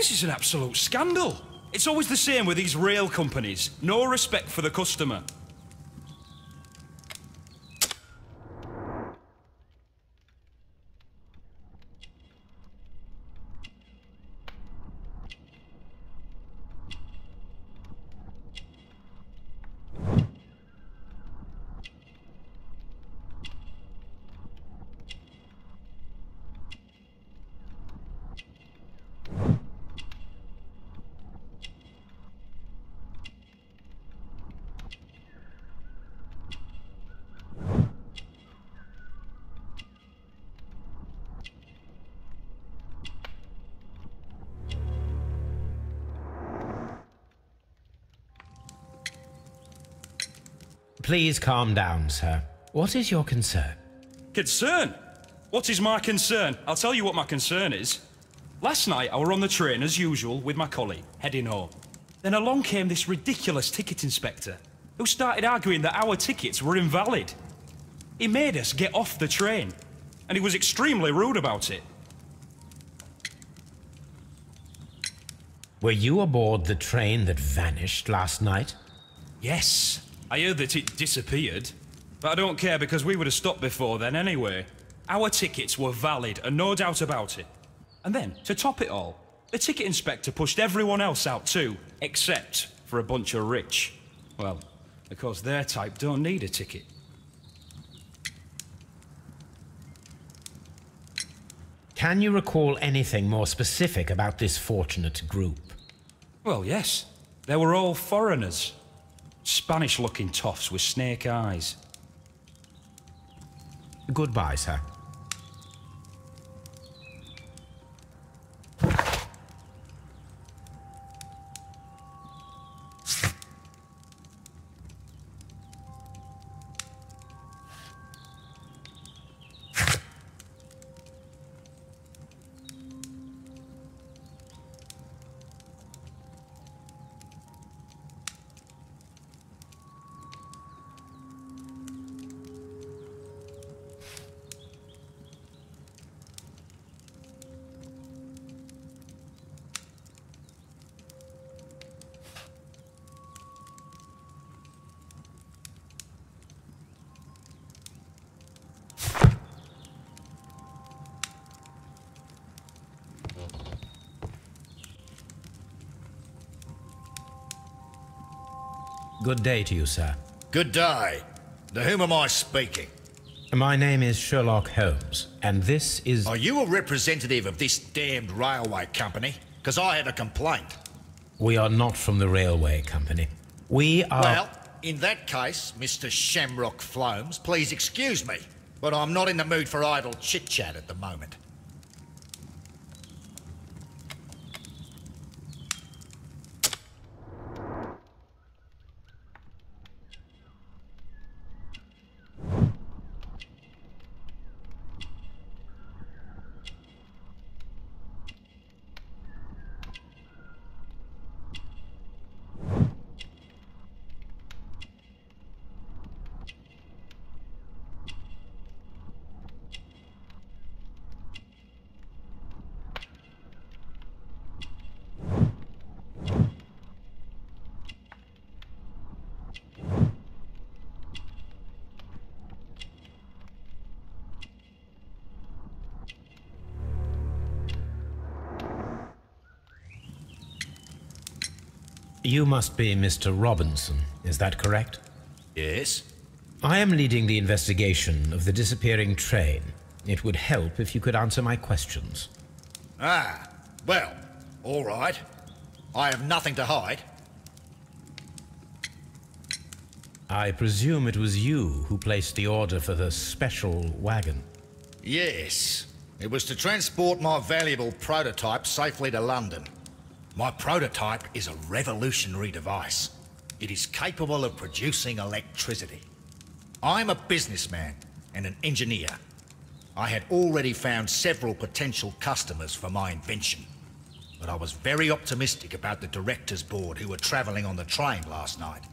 This is an absolute scandal. It's always the same with these rail companies. No respect for the customer. Please calm down, sir. What is your concern? Concern? What is my concern? I'll tell you what my concern is. Last night I were on the train as usual with my colleague, heading home. Then along came this ridiculous ticket inspector, who started arguing that our tickets were invalid. He made us get off the train, and he was extremely rude about it. Were you aboard the train that vanished last night? Yes. I heard that it disappeared, but I don't care because we would have stopped before then anyway. Our tickets were valid and no doubt about it. And then, to top it all, the ticket inspector pushed everyone else out too, except for a bunch of rich. Well, of course their type don't need a ticket. Can you recall anything more specific about this fortunate group? Well, yes. They were all foreigners. Spanish-looking toffs with snake eyes. Goodbye, sir. Good day to you, sir. Good day. To whom am I speaking? My name is Sherlock Holmes, and this is... Are you a representative of this damned railway company? Because I have a complaint. We are not from the railway company. We are... Well, in that case, Mr. Shamrock Flomes, please excuse me, but I'm not in the mood for idle chit-chat at the moment. You must be Mr. Robinson, is that correct? Yes? I am leading the investigation of the disappearing train. It would help if you could answer my questions. Ah, well, all right. I have nothing to hide. I presume it was you who placed the order for the special wagon. Yes. It was to transport my valuable prototype safely to London. My prototype is a revolutionary device. It is capable of producing electricity. I'm a businessman and an engineer. I had already found several potential customers for my invention, but I was very optimistic about the directors' board who were travelling on the train last night.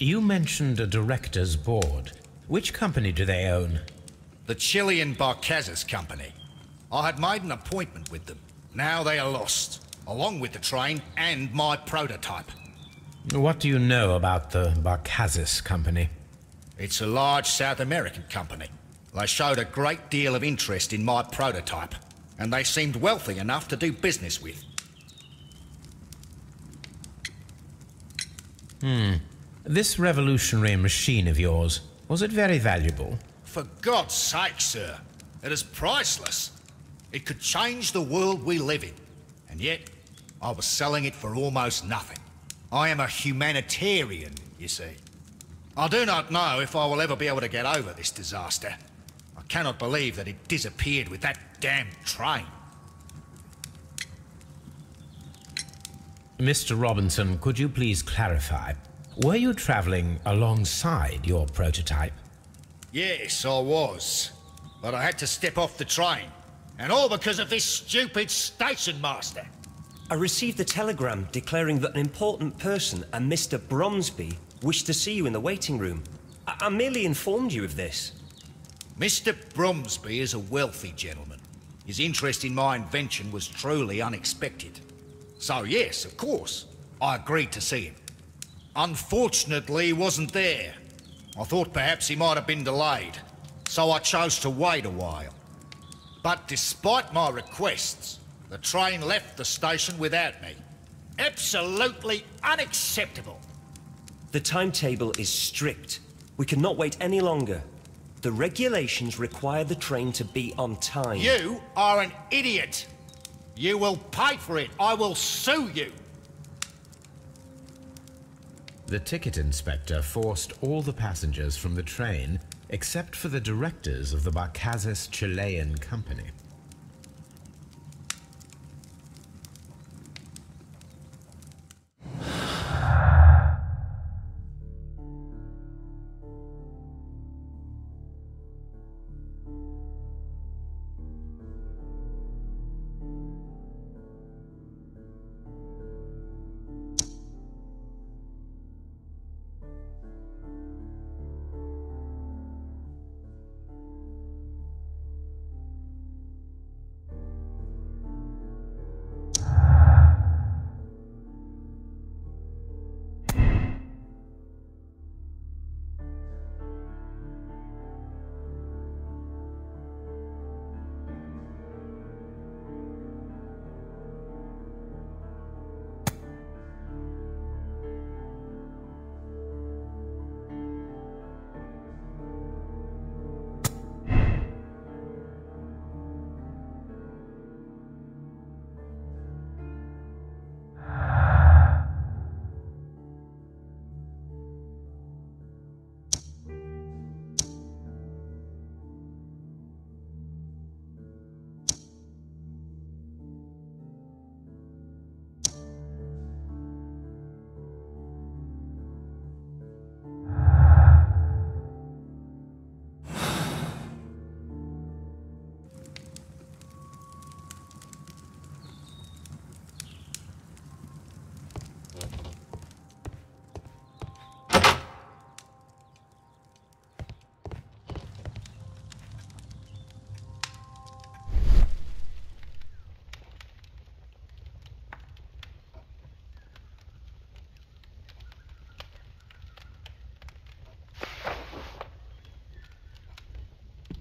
You mentioned a director's board. Which company do they own? The Chilean Barcazas Company. I had made an appointment with them. Now they are lost, along with the train and my prototype. What do you know about the Barcazas Company? It's a large South American company. They showed a great deal of interest in my prototype, and they seemed wealthy enough to do business with. This revolutionary machine of yours, was it very valuable? For God's sake, sir, it is priceless. It could change the world we live in, and yet I was selling it for almost nothing. I am a humanitarian, you see. I do not know if I will ever be able to get over this disaster. I cannot believe that it disappeared with that damned train. Mr. Robinson, could you please clarify? Were you traveling alongside your prototype? Yes, I was. But I had to step off the train. And all because of this stupid station master. I received a telegram declaring that an important person, a Mr. Bromsby, wished to see you in the waiting room. I merely informed you of this. Mr. Bromsby is a wealthy gentleman. His interest in my invention was truly unexpected. So yes, of course, I agreed to see him. Unfortunately, he wasn't there. I thought perhaps he might have been delayed, so I chose to wait a while. But despite my requests, the train left the station without me. Absolutely unacceptable. The timetable is strict. We cannot wait any longer. The regulations require the train to be on time. You are an idiot. You will pay for it. I will sue you. The ticket inspector forced all the passengers from the train except for the directors of the Barcazas Chilean Company.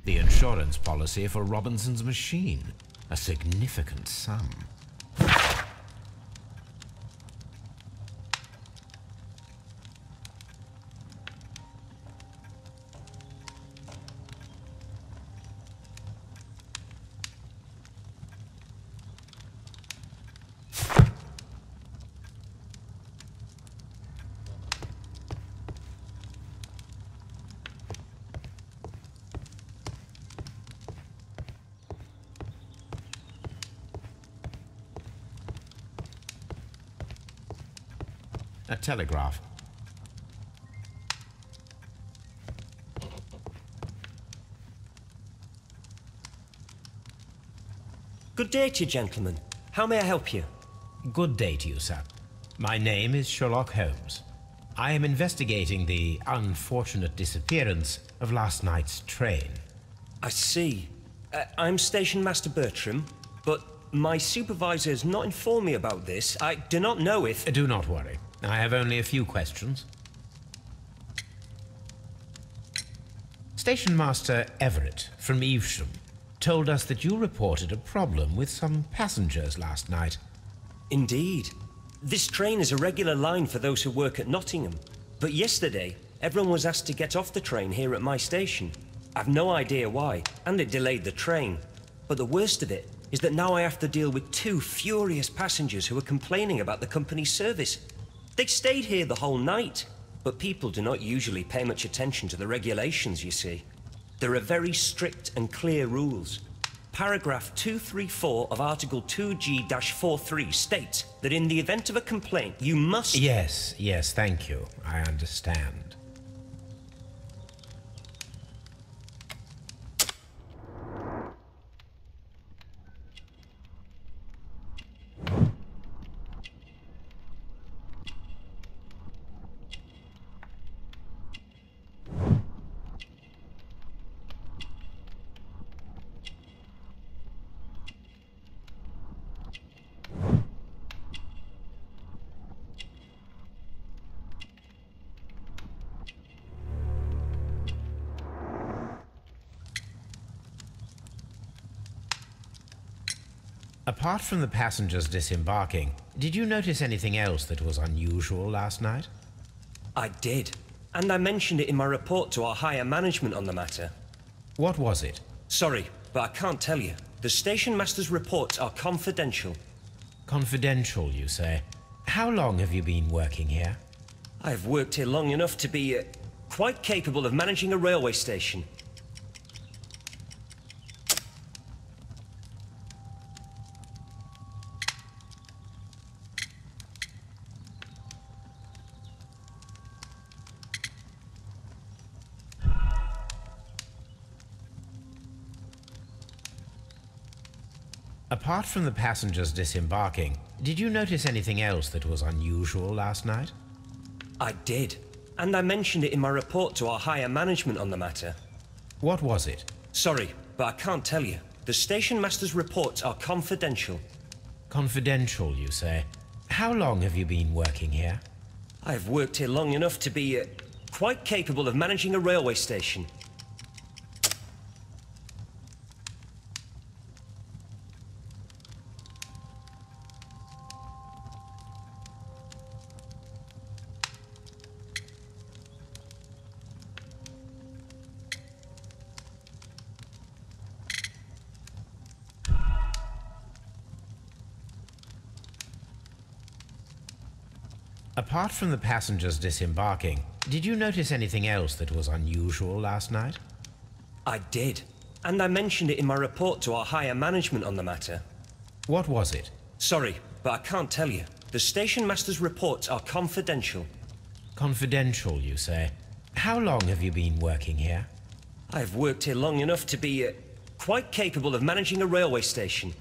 The insurance policy for Robinson's machine. A significant sum. A telegraph. Good day to you, gentlemen. How may I help you? Good day to you, sir. My name is Sherlock Holmes. I am investigating the unfortunate disappearance of last night's train. I see. I'm Station Master Bertram, but my supervisor has not informed me about this. I do not know if... Do not worry. I have only a few questions. Station Master Everett from Evesham told us that you reported a problem with some passengers last night. Indeed. This train is a regular line for those who work at Nottingham. But yesterday, everyone was asked to get off the train here at my station. I've no idea why, and it delayed the train. But the worst of it is that now I have to deal with 2 furious passengers who are complaining about the company's service. They stayed here the whole night, but people do not usually pay much attention to the regulations, you see. There are very strict and clear rules. Paragraph 234 of Article 2G-43 states that in the event of a complaint, you must... Yes, thank you. I understand. Apart from the passengers disembarking, did you notice anything else that was unusual last night? I did, and I mentioned it in my report to our higher management on the matter. What was it? Sorry, but I can't tell you. The station master's reports are confidential. Confidential, you say? How long have you been working here? I've worked here long enough to be quite capable of managing a railway station. Apart from the passengers disembarking, did you notice anything else that was unusual last night? I did, and I mentioned it in my report to our higher management on the matter. What was it? Sorry, but I can't tell you. The station master's reports are confidential. Confidential, you say? How long have you been working here? I've worked here long enough to be quite capable of managing a railway station. Apart from the passengers disembarking, did you notice anything else that was unusual last night? I did, and I mentioned it in my report to our higher management on the matter. What was it? Sorry, but I can't tell you. The station master's reports are confidential. Confidential, you say? How long have you been working here? I've worked here long enough to be quite capable of managing a railway station.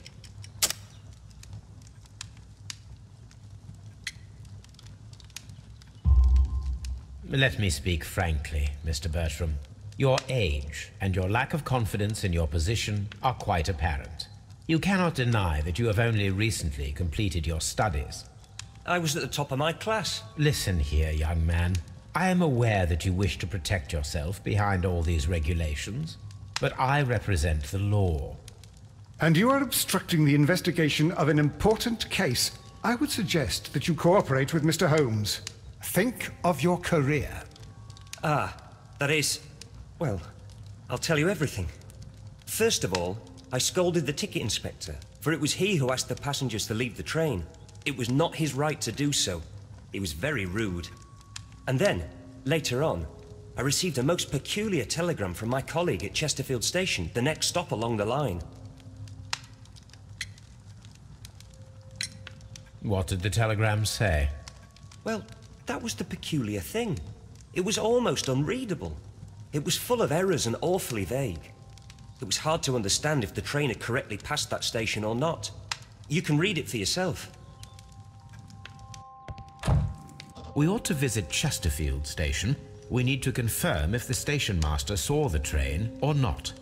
Let me speak frankly, Mr. Bertram. Your age and your lack of confidence in your position are quite apparent. You cannot deny that you have only recently completed your studies. I was at the top of my class. Listen here, young man. I am aware that you wish to protect yourself behind all these regulations, but I represent the law. And you are obstructing the investigation of an important case. I would suggest that you cooperate with Mr. Holmes. Think of your career. That is... well, I'll tell you everything. First of all, I scolded the ticket inspector, for it was he who asked the passengers to leave the train. It was not his right to do so. It was very rude. And then, later on, I received a most peculiar telegram from my colleague at Chesterfield Station, the next stop along the line. What did the telegram say? Well, that was the peculiar thing. It was almost unreadable. It was full of errors and awfully vague. It was hard to understand if the train had correctly passed that station or not. You can read it for yourself. We ought to visit Chesterfield Station. We need to confirm if the station master saw the train or not.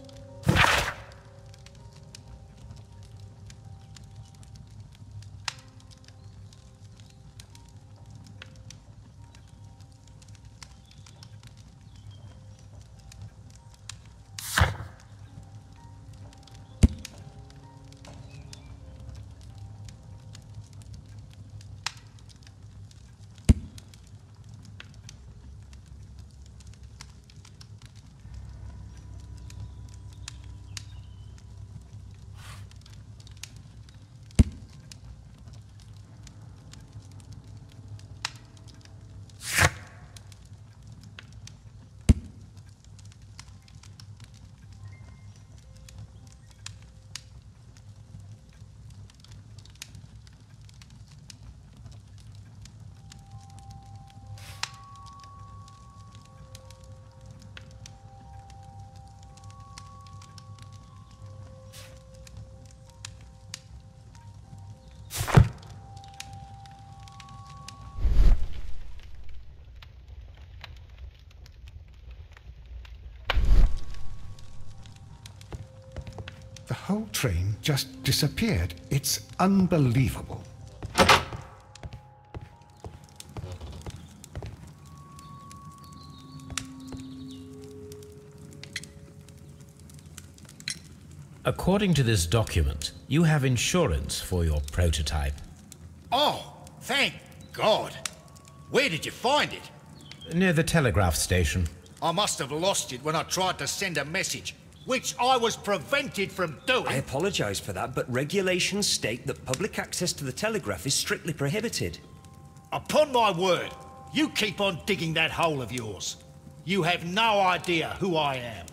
The whole train just disappeared. It's unbelievable. According to this document, you have insurance for your prototype. Oh, thank God. Where did you find it? Near the telegraph station. I must have lost it when I tried to send a message, which I was prevented from doing. I apologize for that, but regulations state that public access to the telegraph is strictly prohibited. Upon my word, you keep on digging that hole of yours. You have no idea who I am.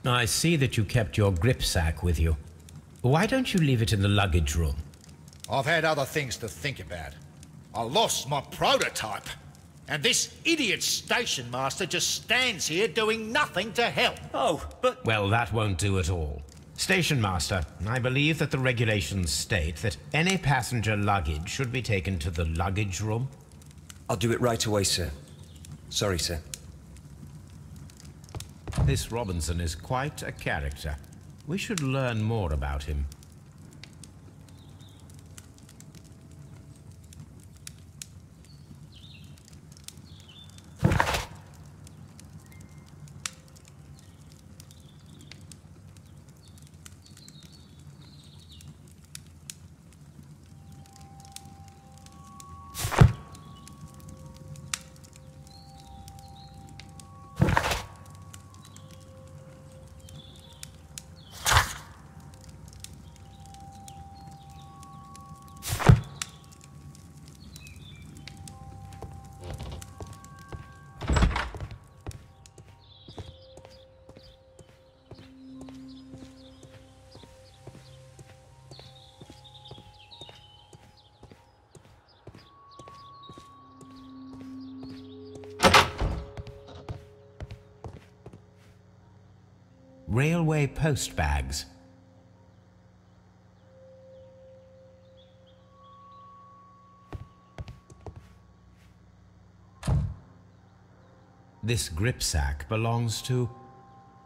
I see that you kept your grip sack with you. Why don't you leave it in the luggage room? I've had other things to think about. I lost my prototype. And this idiot station master just stands here doing nothing to help. Oh, but... Well, that won't do at all. Station master, I believe that the regulations state that any passenger luggage should be taken to the luggage room. I'll do it right away, sir. Sorry, sir. This Robinson is quite a character. We should learn more about him. Railway post bags. This grip sack belongs to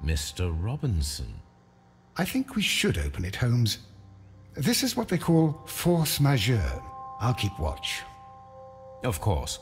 Mr. Robinson. I think we should open it, Holmes. This is what they call force majeure. I'll keep watch. Of course.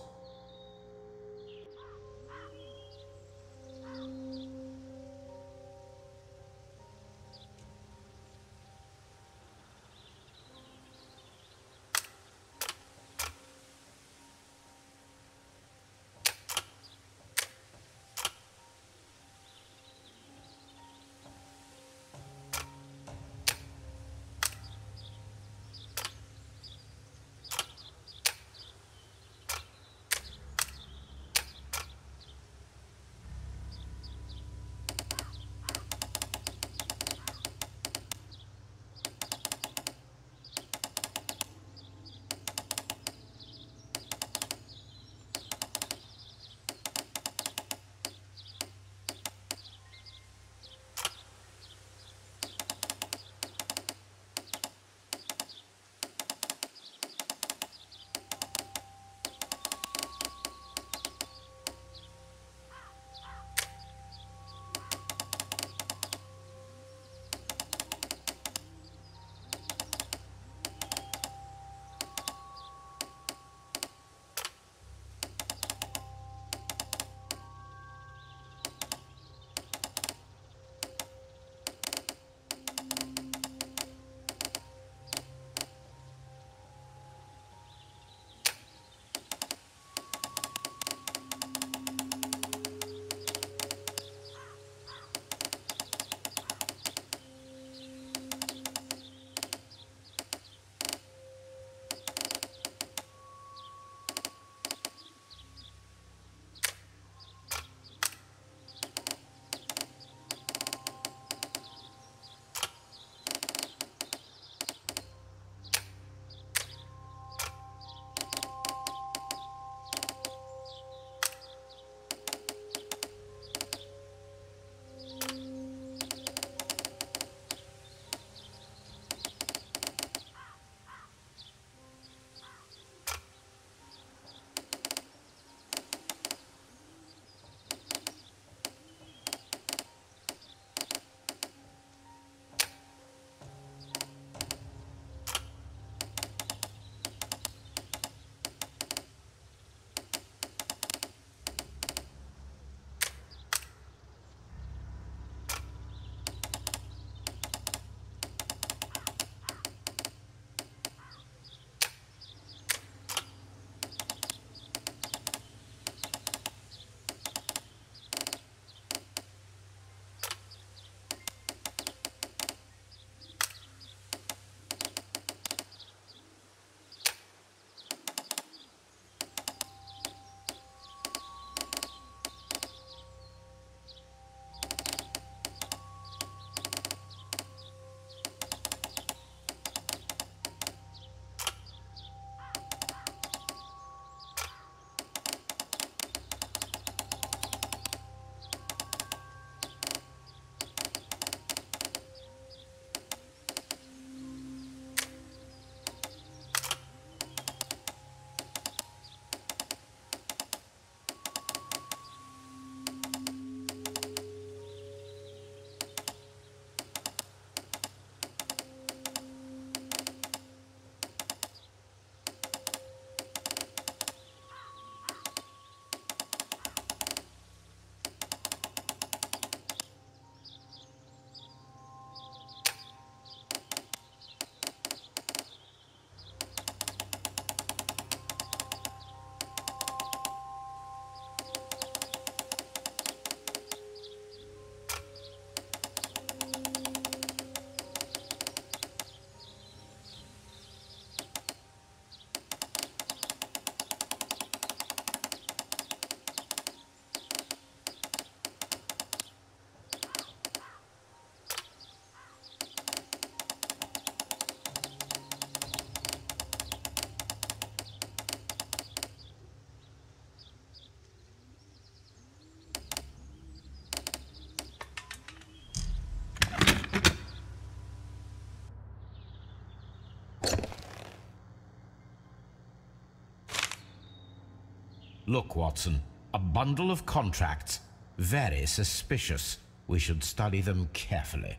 Look, Watson, a bundle of contracts. Very suspicious. We should study them carefully.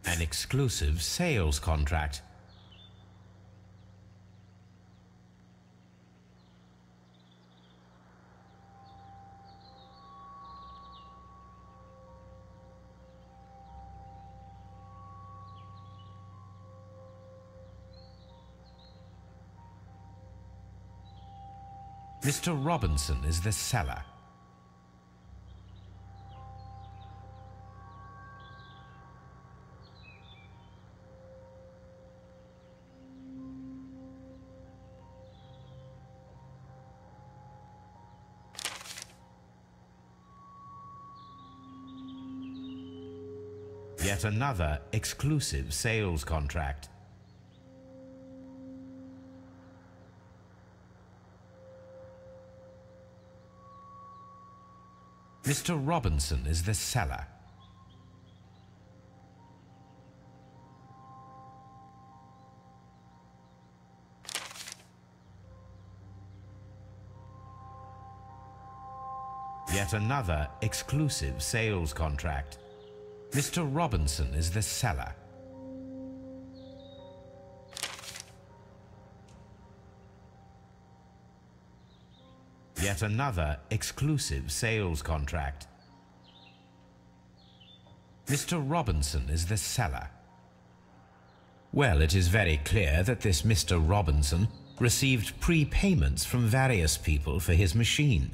An exclusive sales contract. Mr. Robinson is the seller. Yet another exclusive sales contract. Mr. Robinson is the seller. Yet another exclusive sales contract. Mr. Robinson is the seller. Yet another exclusive sales contract. Mr. Robinson is the seller. Well, it is very clear that this Mr. Robinson received prepayments from various people for his machine.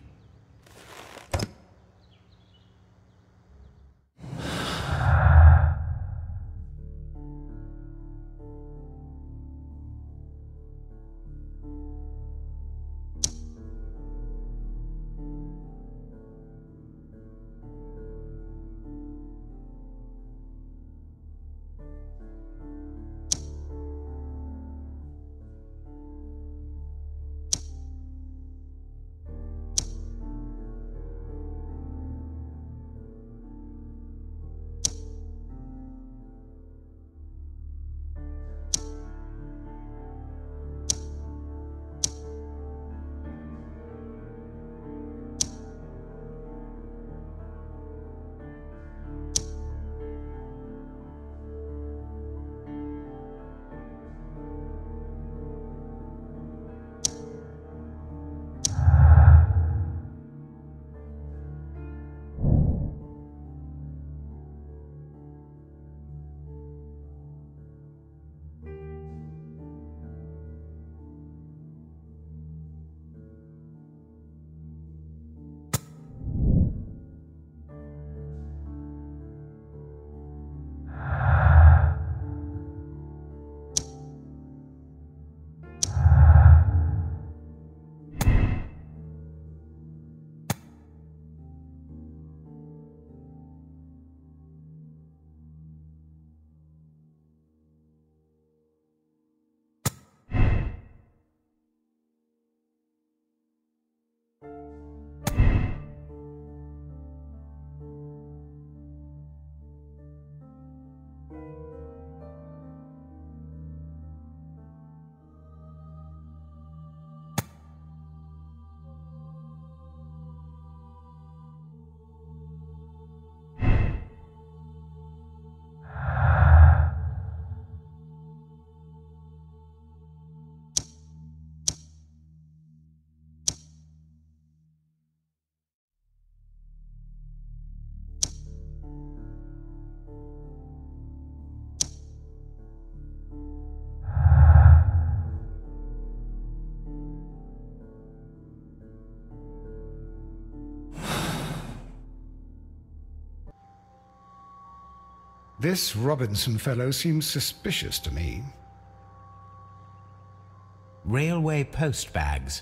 This Robinson fellow seems suspicious to me. Railway post bags.